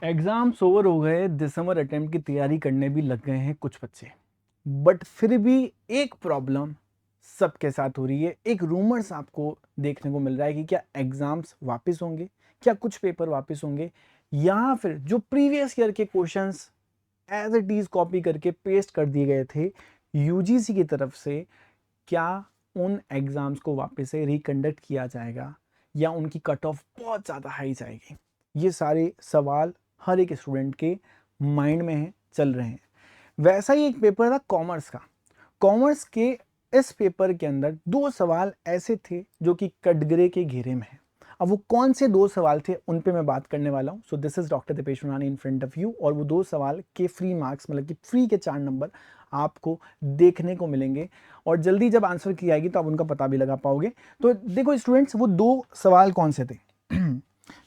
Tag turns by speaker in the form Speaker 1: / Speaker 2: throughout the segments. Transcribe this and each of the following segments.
Speaker 1: Exams over हो गए, दिसंबर attempt की तैयारी करने भी लग गए हैं कुछ बच्चे। बट फिर भी एक प्रॉब्लम सबके साथ हो रही है। एक रूमर्स आपको देखने को मिल रहा है कि क्या एग्जाम्स वापस होंगे, क्या कुछ पेपर वापस होंगे, या फिर जो प्रीवियस ईयर के questions as it is copy करके पेस्ट कर दिए गए थे यूजीसी की तरफ से, क्या उन एग्जाम्स को वापस से रिकंडक्ट किया जाएगा या उनकी कट ऑफ बहुत ज़्यादा हाई जाएगी। ये सारे सवाल हर एक स्टूडेंट के माइंड में है, चल रहे हैं। वैसा ही एक पेपर था कॉमर्स का। कॉमर्स के इस पेपर के अंदर दो सवाल ऐसे थे जो कि कटघरे के घेरे में है। अब वो कौन से दो सवाल थे उन पे मैं बात करने वाला हूँ। So this is doctor Dipesh Unani in front of you, और वो दो सवाल के फ्री मार्क्स, मतलब कि फ्री के 4 नंबर आपको देखने को मिलेंगे, और जल्दी जब आंसर की आएगी तो आप उनका पता भी लगा पाओगे। तो देखो स्टूडेंट्स, वो दो सवाल कौन से थे।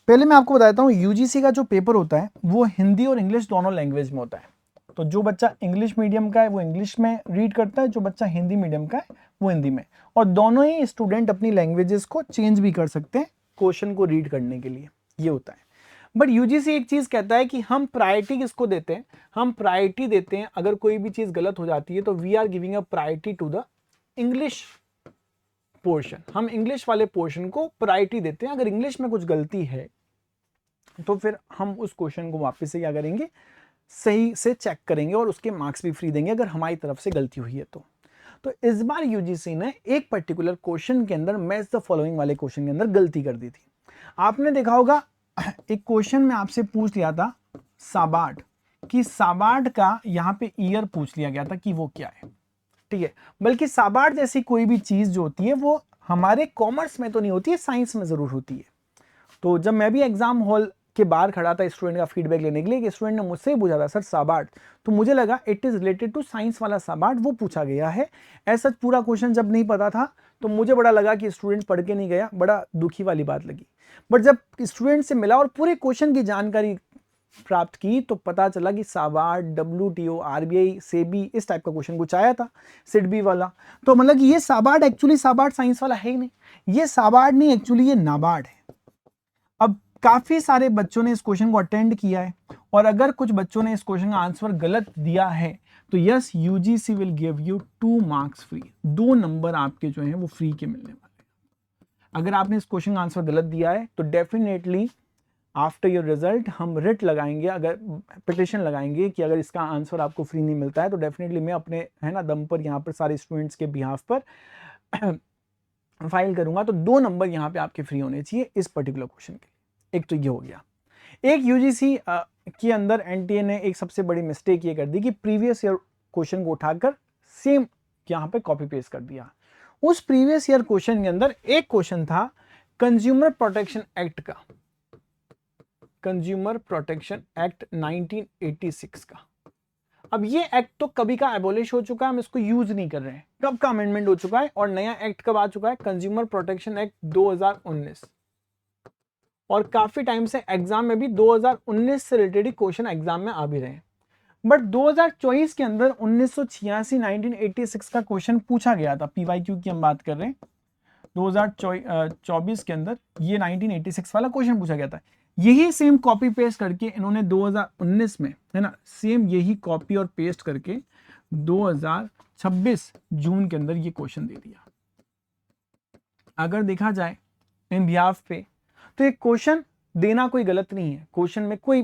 Speaker 1: पहले मैं आपको बताता हूँ, यूजीसी का जो पेपर होता है वो हिंदी और इंग्लिश दोनों लैंग्वेज में होता है। तो जो बच्चा इंग्लिश मीडियम का है वो इंग्लिश में रीड करता है, जो बच्चा हिंदी मीडियम का है वो हिंदी में। और दोनों ही स्टूडेंट अपनी लैंग्वेजेस को चेंज भी कर सकते हैं क्वेश्चन को रीड करने के लिए, ये होता है। बट यूजीसी एक चीज कहता है कि हम प्रायोरिटी किसको देते हैं, हम प्रायोरिटी देते हैं अगर कोई भी चीज गलत हो जाती है तो we are giving a priority to the English portion. हम इंग्लिश वाले पोर्शन को प्रायोरिटी देते हैं। अगर इंग्लिश में कुछ गलती है तो फिर हम उस क्वेश्चन को वापस से क्या करेंगे, सही से चेक करेंगे और उसके मार्क्स भी फ्री देंगे अगर हमारी तरफ से गलती हुई है तो इस बार यूजीसी ने एक पर्टिकुलर क्वेश्चन के अंदर मैच द फॉलोइंग वाले क्वेश्चन के अंदर गलती कर दी थी। आपने देखा होगा एक क्वेश्चन में आपसे पूछ लिया था साबार्ड, कि साबार्ड का यहाँ पे ईयर पूछ लिया गया था कि वो क्या है, ठीक है। बल्कि साबार्ड जैसी कोई भी चीज जो होती है वो हमारे कॉमर्स में तो नहीं होती है, साइंस में जरूर होती है। तो जब मैं भी एग्जाम हॉल के बाहर खड़ा था स्टूडेंट का फीडबैक लेने के लिए, एक स्टूडेंट ने मुझसे ही पूछा था सर साबार्ड, तो मुझे लगा it is related to science वाला साबार्ड वो पूछा गया है। ऐसा पूरा क्वेश्चन जब नहीं पता था तो मुझे बड़ा लगा कि स्टूडेंट पढ़ के नहीं गया, बड़ा दुखी वाली बात लगी। बट जब स्टूडेंट से मिला और पूरे क्वेश्चन की जानकारी प्राप्त की तो पता चला कि साबार्ड, डब्ल्यूटीओ, आरबीआई, सेबी, इस टाइप का क्वेश्चन कुछ आया था, सिडबी वाला। तो मतलब कि ये साबार्ड एक्चुअली साबार्ड साइंस वाला है ही नहीं, ये साबार्ड नहीं, एक्चुअली ये नाबार्ड है। अब काफी सारे बच्चों ने इस क्वेश्चन को अटेंड किया है, और अगर कुछ बच्चों ने इस क्वेश्चन का आंसर गलत दिया है तो yes, UGC will give you 2 marks free. 2 number आपके जो हैं वो फ्री के मिलने वाले हैं। अगर आपने इस क्वेश्चन का आंसर गलत दिया है तो डेफिनेटली आफ्टर योर रिजल्ट हम रिट लगाएंगे, अगर पिटिशन लगाएंगे कि अगर इसका आंसर आपको फ्री नहीं मिलता है तो डेफिनेटली मैं अपने है ना दम पर यहाँ पर सारे स्टूडेंट्स के बिहाफ पर फाइल करूंगा। तो 2 नंबर यहाँ पे आपके फ्री होने चाहिए इस पर्टिकुलर क्वेश्चन के। एक तो ये हो गया। एक यूजीसी के अंदर एनटीए ने एक सबसे बड़ी मिस्टेक ये कर दी कि प्रीवियस ईयर क्वेश्चन को उठाकर सेम यहाँ पे कॉपी पेस्ट कर दिया। उस प्रीवियस ईयर क्वेश्चन के अंदर एक क्वेश्चन था कंज्यूमर प्रोटेक्शन एक्ट का, कंज्यूमर प्रोटेक्शन एक्ट 1986 का। अब ये एक्ट तो कभी का एबोलिश हो चुका है, हम इसको यूज नहीं कर रहे हैं, कब का अमेंडमेंट हो चुका है, और नया एक्ट कब आ चुका है, कंज्यूमर प्रोटेक्शन एक्ट 2019। और काफी टाइम से एग्जाम में भी 2019 से रिलेटेड क्वेश्चन एग्जाम में आ भी रहे हैं। बट 2024 के अंदर 1986 का क्वेश्चन पूछा गया था, पीवाईक्यू की हम बात कर रहे हैं। 2024 के अंदर ये 1986 वाला क्वेश्चन पूछा गया था। यही सेम कॉपी पेस्ट करके इन्होंने 2019 में, है ना, सेम यही कॉपी और पेस्ट करके 2026 जून के अंदर ये क्वेश्चन दे दिया। अगर देखा जाए इन बिहाफ पे तो ये क्वेश्चन देना कोई गलत नहीं है, क्वेश्चन में कोई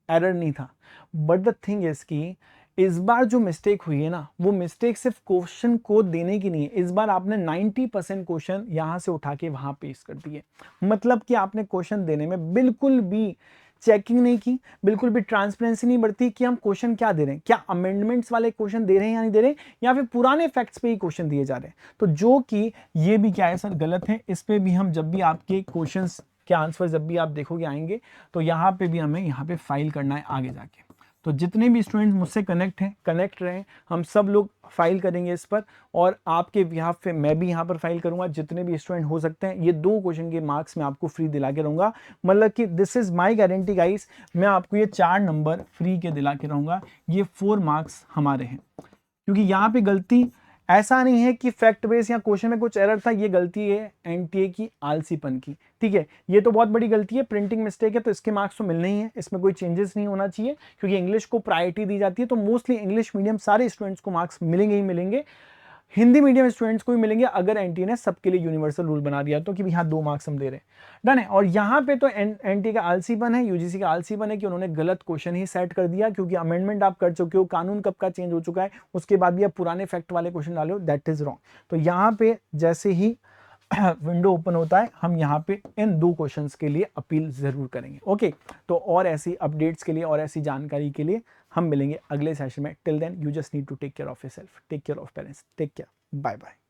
Speaker 1: एरर नहीं था। बट द थिंग इज कि इस बार जो मिस्टेक हुई है ना, वो मिस्टेक सिर्फ क्वेश्चन को देने की नहीं है, इस बार आपने 90% क्वेश्चन यहां से उठा के वहां पेस्ट कर दिए। मतलब कि आपने क्वेश्चन देने में बिल्कुल भी चेकिंग नहीं की, बिल्कुल भी ट्रांसपेरेंसी नहीं बढ़ती कि हम क्वेश्चन क्या दे रहे हैं, क्या अमेंडमेंट्स वाले क्वेश्चन दे रहे हैं या नहीं दे रहे, या फिर पुराने फैक्ट्स पे ही क्वेश्चन दिए जा रहे हैं। तो जो कि ये भी क्या है सर, गलत है। इस पे भी हम जब भी आपके क्वेश्चंस के आंसर जब भी आप देखोगे आएंगे तो यहाँ पे भी हमें यहाँ पे फाइल करना है आगे जाके। तो जितने भी स्टूडेंट्स मुझसे कनेक्ट हैं, कनेक्ट रहें, हम सब लोग फाइल करेंगे इस पर, और आपके बिहाफ पे मैं भी यहाँ पर फाइल करूंगा। जितने भी स्टूडेंट हो सकते हैं ये 2 क्वेश्चन के मार्क्स मैं आपको फ्री दिला के रहूंगा। मतलब कि this is my guarantee guys, मैं आपको ये 4 नंबर फ्री के दिला के रहूंगा। ये 4 मार्क्स हमारे हैं, क्योंकि यहाँ पे गलती ऐसा नहीं है कि फैक्ट बेस या क्वेश्चन में कुछ एरर था, ये गलती है एनटीए की आलसीपन की, ठीक है। ये तो बहुत बड़ी गलती है, प्रिंटिंग मिस्टेक है, तो इसके मार्क्स तो मिलने ही है, इसमें कोई चेंजेस नहीं होना चाहिए, क्योंकि इंग्लिश को प्रायोरिटी दी जाती है, तो मोस्टली इंग्लिश मीडियम सारे स्टूडेंट्स को मार्क्स मिलेंगे ही मिलेंगे। हिंदी मीडियम स्टूडेंट्स को भी मिलेंगे अगर एनटीए ने सबके लिए यूनिवर्सल रूल बना दिया तो, कि हाँ 2 मार्क्स हम दे रहे हैं, डन है। और यहाँ पे तो एनटीए का आलसीपन है, यूजीसी का आलसीपन है कि उन्होंने गलत क्वेश्चन ही सेट कर दिया, क्योंकि अमेंडमेंट आप कर चुके हो, कानून कब का चेंज हो चुका है, उसके बाद भी आप पुराने फैक्ट वाले क्वेश्चन डाले हो, दैट इज रॉन्ग। तो यहाँ पे जैसे ही विंडो ओपन होता है हम यहाँ पे इन 2 क्वेश्चंस के लिए अपील जरूर करेंगे। ओके, तो और ऐसी अपडेट्स के लिए और ऐसी जानकारी के लिए हम मिलेंगे अगले सेशन में। Till then you just need to take care of yourself, take care of parents, take care, bye bye.